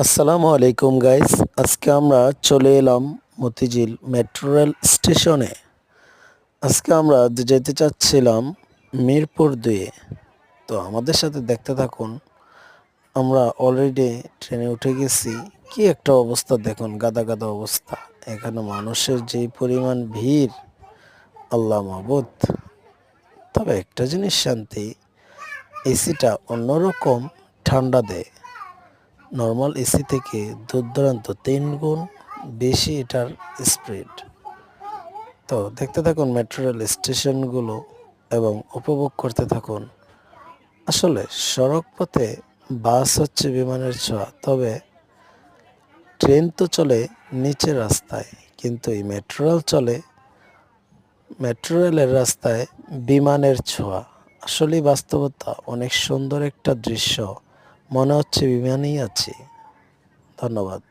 আসসালামু আলাইকুম গাইস। আজকে আমরা চলে এলাম মতিঝিল মেট্রো রেল স্টেশনে। আজকে আমরা যেতে চাচ্ছিলাম মিরপুর 2-এ। তো আমাদের সাথে দেখতে থাকুন। আমরা অলরেডি ট্রেনে উঠে গেছি। কি একটা অবস্থা দেখুন, গাদা গাদা অবস্থা। এখানে মানুষের যেই পরিমাণ ভিড়, আল্লাহ মাবুদ। তবে একটা জিনিস শান্তি, এসিটা অন্যরকম ঠান্ডা দেয়। নর্মাল এসি থেকে দূর-দূরান্ত 3 গুণ বেশি এটার স্পিড। তো দেখতে থাকুন মেট্রো রেল স্টেশনগুলো এবং উপভোগ করতে থাকুন। আসলে সড়ক পথে বাস হচ্ছে বিমানের ছোঁয়া, তবে ট্রেন তো চলে নিচের রাস্তায়, কিন্তু এই মেট্রো রেলের রাস্তায় বিমানের ছোঁয়া। আসলেই বাস্তবতা, অনেক সুন্দর একটা দৃশ্য, মনে হচ্ছে বিমানেই আছি। ধন্যবাদ।